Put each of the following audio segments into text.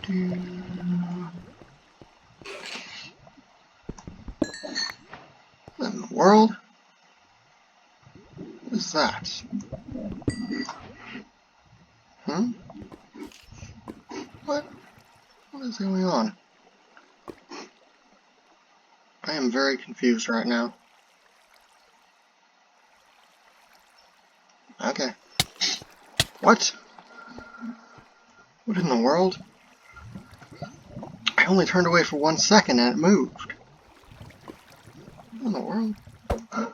What in the world? What is that? Hmm? What? What is going on? I am very confused right now. Okay. What? What in the world? I only turned away for 1 second and it moved. What in the world? I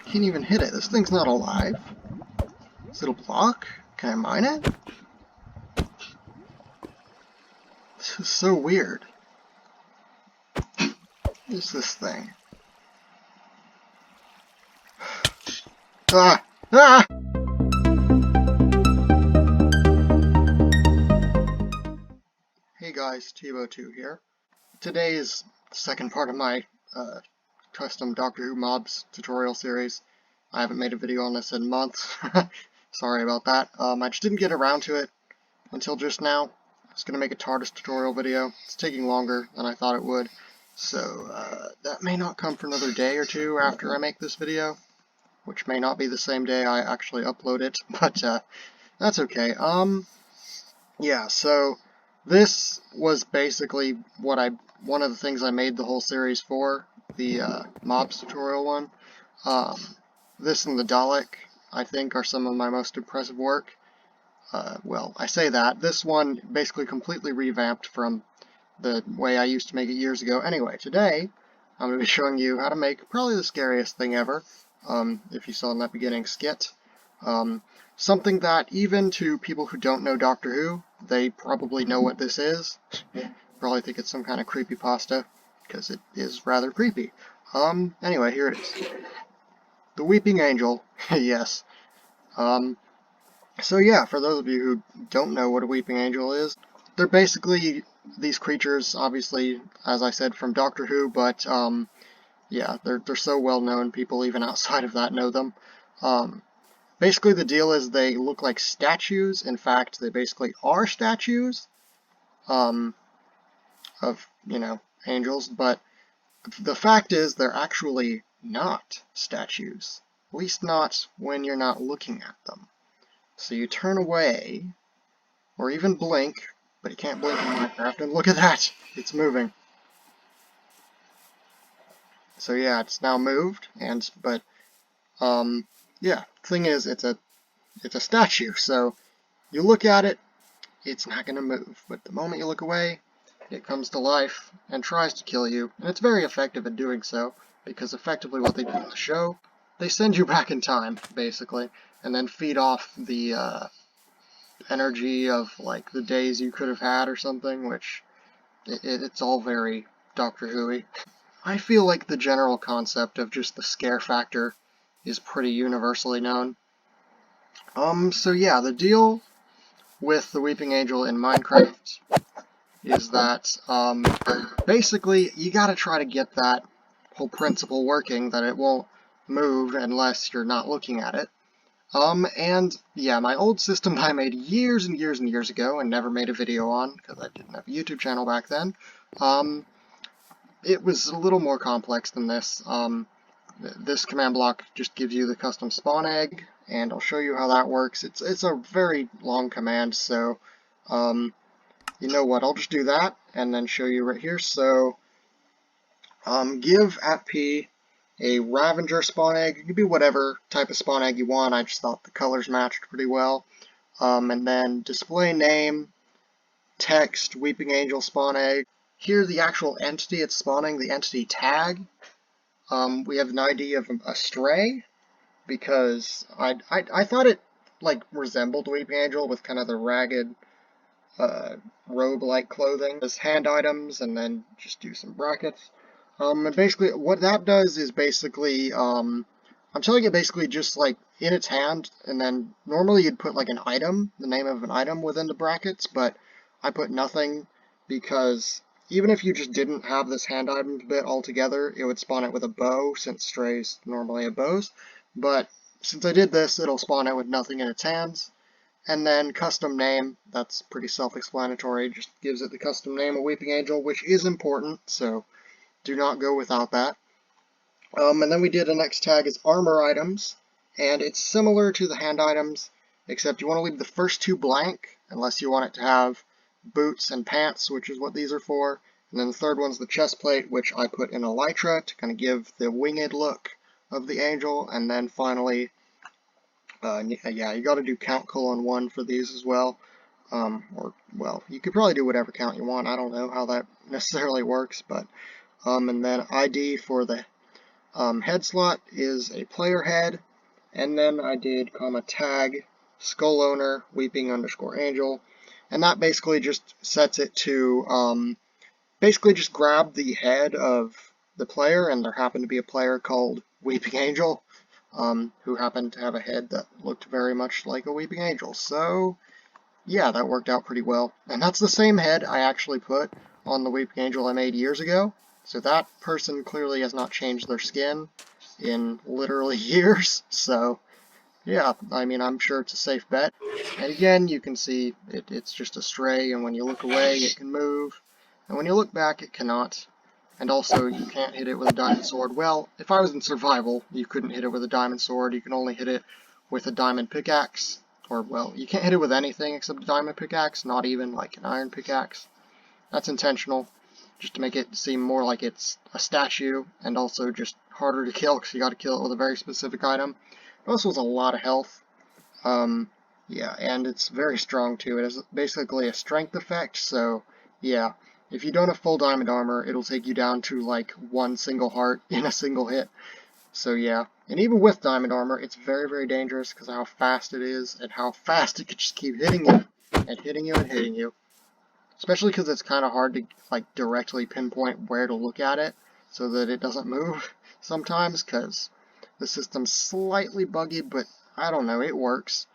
can't even hit it. This thing's not alive. Is it a block? Can I mine it? This is so weird. What is this thing? Ah! Ah! Hey guys, Tivo2 here. Today is the second part of my custom Doctor Who mobs tutorial series. I haven't made a video on this in months. Sorry about that. I just didn't get around to it until just now. I was going to make a TARDIS tutorial video. It's taking longer than I thought it would. So that may not come for another day or two after I make this video, which may not be the same day I actually upload it, but that's okay. Yeah, so this was basically one of the things I made the whole series for, the mobs tutorial one. This and the Dalek, I think, are some of my most impressive work. Well, I say that. This one basically completely revamped from the way I used to make it years ago. Anyway, today I'm going to be showing you how to make probably the scariest thing ever, if you saw in that beginning skit. Something that even to people who don't know Doctor Who, they probably know what this is. Probably think it's some kind of creepypasta, because it is rather creepy. Anyway, here it is. The Weeping Angel, yes. So yeah, for those of you who don't know what a Weeping Angel is, they're basically these creatures, obviously, as I said, from Doctor Who, but, yeah, they're so well known, people even outside of that know them. Basically, the deal is they look like statues. In fact, they basically are statues of, you know, angels, but the fact is they're actually not statues. At least not when you're not looking at them. So you turn away, or even blink, but you can't blink in Minecraft, and look at that! It's moving. So yeah, it's now moved, but yeah, thing is, it's a statue, so you look at it, it's not going to move, but the moment you look away, it comes to life and tries to kill you, and it's very effective at doing so, because effectively what they do in the show, they send you back in time, basically, and then feed off the energy of, like, the days you could have had or something, which, it's all very Doctor Who-y. I feel like the general concept of just the scare factor is pretty universally known. So yeah, the deal with the Weeping Angel in Minecraft is that, basically, you gotta try to get that whole principle working, that it won't move unless you're not looking at it. And yeah, my old system that I made years and years and years ago and never made a video on, because I didn't have a YouTube channel back then, it was a little more complex than this. This command block just gives you the custom spawn egg, and I'll show you how that works. It's a very long command, so you know what, I'll just do that and then show you right here. So give @p a Ravager spawn egg. It could be whatever type of spawn egg you want. I just thought the colors matched pretty well. And then display name, text, Weeping Angel spawn egg. Here the actual entity it's spawning, the entity tag. We have an ID of a stray, because I thought it like resembled Weeping Angel with kind of the ragged robe-like clothing. There's HandItems, and then just do some brackets. And basically what that does is basically, I'm telling it basically just like in its hand, and then normally you'd put like an item, the name of an item within the brackets, but I put nothing because even if you just didn't have this HandItems bit altogether, it would spawn it with a bow, since strays normally have bows. But since I did this, it'll spawn it with nothing in its hands. And then custom name, that's pretty self-explanatory, just gives it the custom name of Weeping Angel, which is important, so do not go without that. And then we did a next tag is ArmorItems, and it's similar to the HandItems, except you want to leave the first two blank, unless you want it to have boots and pants, which is what these are for. And then the third one's the chest plate, which I put in elytra to kind of give the winged look of the angel. And then finally, yeah, you got to do count:1 for these as well. Well, you could probably do whatever count you want. I don't know how that necessarily works, but and then ID for the head slot is a player head, and then I did tag SkullOwner weeping_angel, and that basically just sets it to basically just grab the head of the player, and there happened to be a player called Weeping Angel who happened to have a head that looked very much like a Weeping Angel. So yeah, that worked out pretty well, and that's the same head I actually put on the Weeping Angel I made years ago. So that person clearly has not changed their skin in literally years, so yeah, I mean, I'm sure it's a safe bet. And again, you can see it's just a stray, and when you look away, it can move, and when you look back, it cannot. And also, you can't hit it with a diamond sword. Well, if I was in survival, you couldn't hit it with a diamond sword, you can only hit it with a diamond pickaxe, or, well, you can't hit it with anything except a diamond pickaxe, not even like an iron pickaxe. That's intentional, just to make it seem more like it's a statue, and also just harder to kill, because you gotta kill it with a very specific item. It also has a lot of health. Yeah, and it's very strong too. It has basically a strength effect, so yeah, if you don't have full diamond armor, it'll take you down to like one single heart in a single hit. So yeah, and even with diamond armor, it's very, very dangerous because of how fast it is, and how fast it could just keep hitting you, and hitting you, and hitting you. Especially because it's kind of hard to like directly pinpoint where to look at it, so that it doesn't move sometimes, because the system's slightly buggy, but I don't know, it works.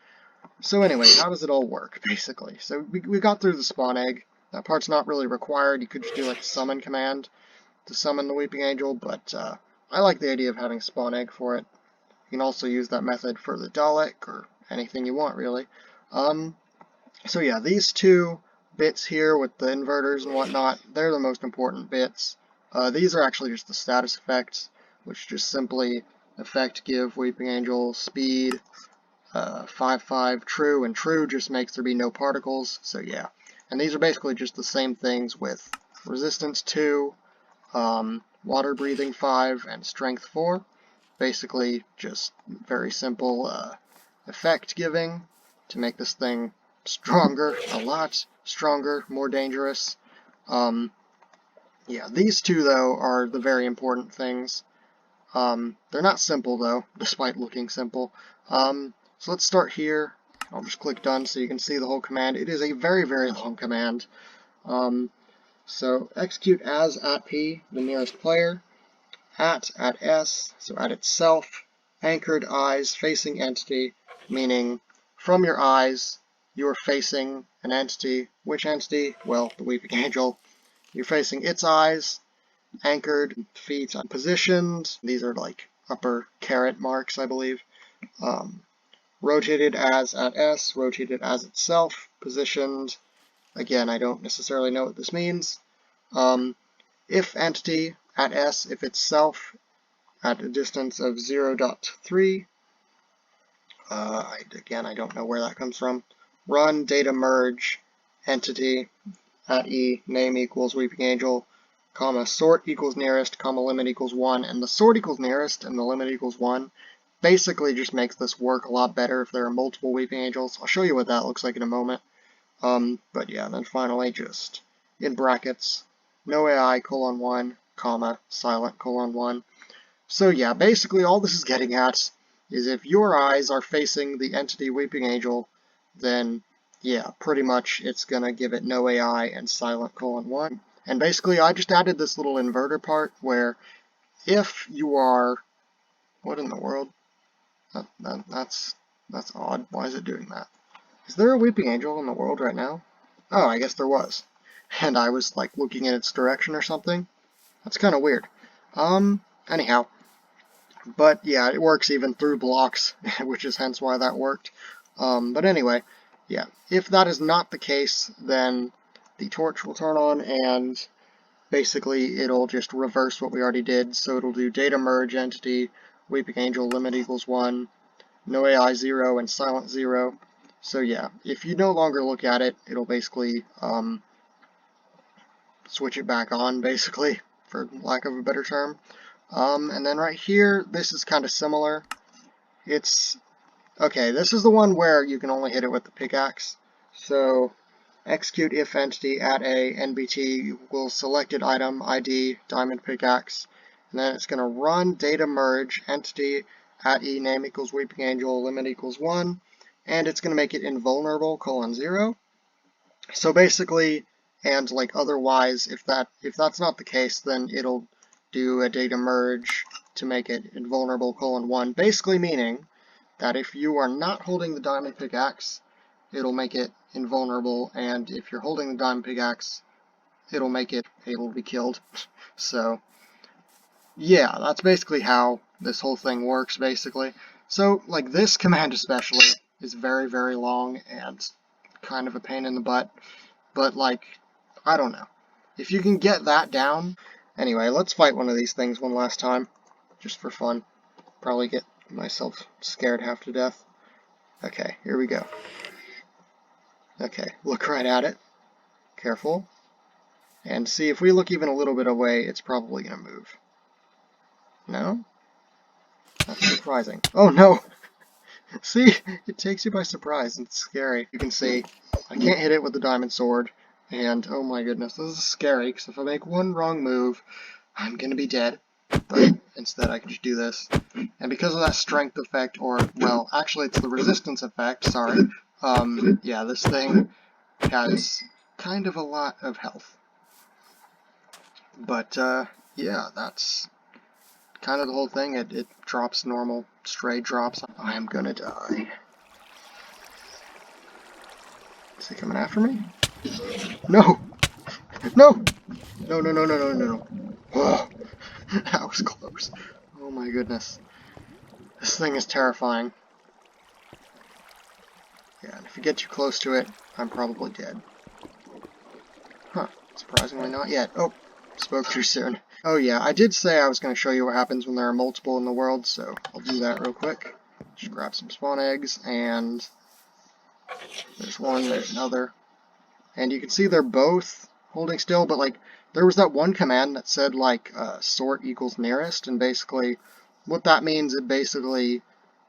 So anyway, how does it all work, basically? So we got through the spawn egg. That part's not really required. You could just do like a summon command to summon the Weeping Angel, but I like the idea of having a spawn egg for it. You can also use that method for the Dalek, or anything you want, really. So yeah, these two bits here with the inverters and whatnot, they're the most important bits. These are actually just the status effects, which just simply give Weeping Angel speed 5/5 true, and true just makes there be no particles, so yeah. And these are basically just the same things with resistance 2, water breathing 5, and strength 4. Basically just very simple effect giving to make this thing stronger, a lot stronger, more dangerous. Yeah, these two though are the very important things. They're not simple though, despite looking simple. So let's start here. I'll just click done so you can see the whole command. It is a very, very long command. So execute as @p, the nearest player, at s, so at itself, anchored eyes facing entity, meaning from your eyes you're facing an entity. Which entity? Well, the Weeping Angel. You're facing its eyes, anchored, feet positioned. These are like upper caret marks, I believe. Rotated as at S, rotated as itself, positioned. Again, I don't necessarily know what this means. If entity at S, if itself at a distance of 0.3. Again, I don't know where that comes from. Run data merge entity at E, name equals Weeping Angel, comma sort equals nearest, comma limit equals 1, and the sort equals nearest and the limit equals 1 basically just makes this work a lot better if there are multiple Weeping Angels. I'll show you what that looks like in a moment. But yeah, and then finally just in brackets, NoAI :1, comma silent :1. So yeah, basically all this is getting at is if your eyes are facing the entity Weeping Angel, then yeah, pretty much it's gonna give it NoAI and silent :1. And basically I just added this little inverter part where if you are, what in the world? That's odd. Why is it doing that? Is there a Weeping Angel in the world right now? Oh, I guess there was. And I was like looking in its direction or something. That's kind of weird. Anyhow. But yeah, it works even through blocks, which is hence why that worked. But anyway, yeah, if that is not the case, then the torch will turn on and basically it'll just reverse what we already did. So it'll do data merge entity, weeping angel limit equals 1, NoAI 0, and silent 0. So yeah, if you no longer look at it, it'll basically switch it back on, basically, for lack of a better term. And then right here, this is kind of similar. It's, okay, this is the one where you can only hit it with the pickaxe. So, execute if entity at a nbt equals selected item ID diamond pickaxe. And then it's going to run data merge entity at e name equals weeping angel limit equals 1. And it's going to make it invulnerable : 0. So basically, and like otherwise, if that's not the case, then it'll do a data merge to make it invulnerable : 1. Basically meaning that if you are not holding the diamond pickaxe, it'll make it invulnerable, and if you're holding the diamond pickaxe, it'll make it able to be killed. So yeah, that's basically how this whole thing works, basically. So like this command especially is very, very long and kind of a pain in the butt. But, like, I don't know. If you can get that down... Anyway, let's fight one of these things one last time. Just for fun. Probably get myself scared half to death. Okay, here we go. Okay, look right at it. Careful. And see, if we look even a little bit away, it's probably going to move. No? That's surprising. Oh, no! See? It takes you by surprise. It's scary. You can see, I can't hit it with the diamond sword. And, oh my goodness, this is scary, because if I make one wrong move, I'm gonna be dead. But instead I can just do this. And because of that strength effect, or, well, actually it's the resistance effect, sorry. Yeah, this thing has kind of a lot of health. But, yeah, that's kind of the whole thing. It drops normal stray drops. I am gonna die. Is he coming after me? No! No! No, no, no, no, no, no, no. Oh, that was close. Oh my goodness. This thing is terrifying. Yeah, and if you get too close to it, I'm probably dead. Huh. Surprisingly not yet. Oh, spoke too soon. Oh yeah, I did say I was going to show you what happens when there are multiple in the world, so I'll do that real quick. Just grab some spawn eggs, and there's one, there's another. And you can see they're both holding still, but like, there was that one command that said like, sort equals nearest, and basically, what that means is basically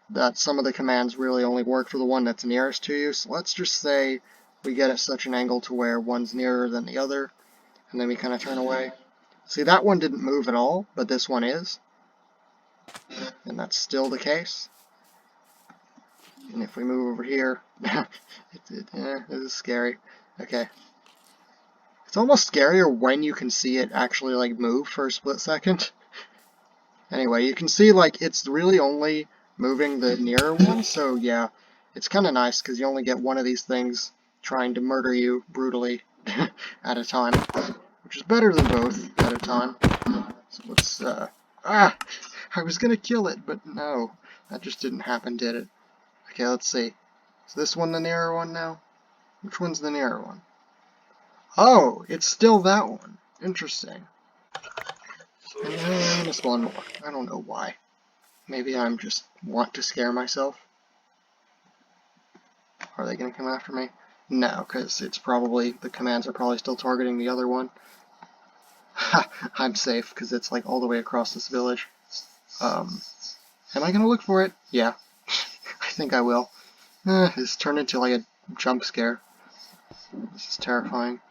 that some of the commands really only work for the one that's nearest to you. So let's just say we get at such an angle to where one's nearer than the other, and then we kind of turn away. See, that one didn't move at all, but this one is. And that's still the case. And if we move over here, this is scary. Okay. It's almost scarier when you can see it actually, like, move for a split second. Anyway, you can see, like, it's really only moving the nearer one, so yeah, it's kind of nice, because you only get one of these things trying to murder you brutally at a time, which is better than both at a time. So let's, I was gonna kill it, but no, that just didn't happen, did it? Okay, let's see. Is this one the nearer one now? Which one's the nearer one? Oh, it's still that one. Interesting. And I missed one more. I don't know why. Maybe I'm just want to scare myself. Are they gonna come after me? No, because it's probably, the commands are probably still targeting the other one. I'm safe, because it's like all the way across this village. Am I gonna look for it? Yeah. I think I will. It's turned into like a jump scare. This is terrifying.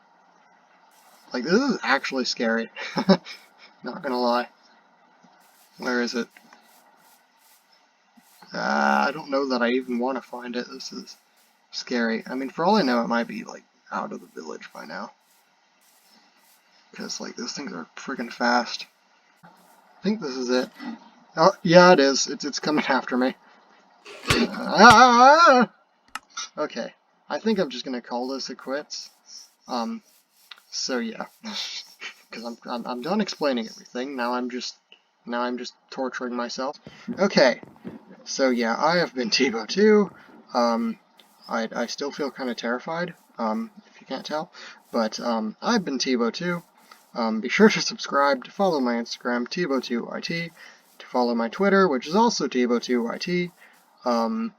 Like, this is actually scary. Not gonna lie. Where is it? I don't know that I even want to find it. This is scary. I mean, for all I know, it might be, like, out of the village by now. Because, like, those things are friggin' fast. I think this is it. Oh, yeah, it is. It's coming after me. Okay. I think I'm just gonna call this a quits. So yeah. Because I'm done explaining everything. Now I'm just torturing myself. Okay. So yeah, I have been Tebow2. I still feel kind of terrified, if you can't tell. But I've been Tivo2. Be sure to subscribe, to follow my Instagram, Tivo2IT, to follow my Twitter, which is also Tivo2IT, to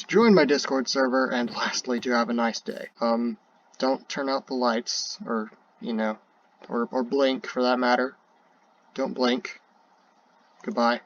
join my Discord server, and lastly, to have a nice day. Don't turn out the lights, or, or blink for that matter. Don't blink. Goodbye.